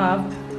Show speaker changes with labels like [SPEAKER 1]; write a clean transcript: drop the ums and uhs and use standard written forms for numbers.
[SPEAKER 1] ½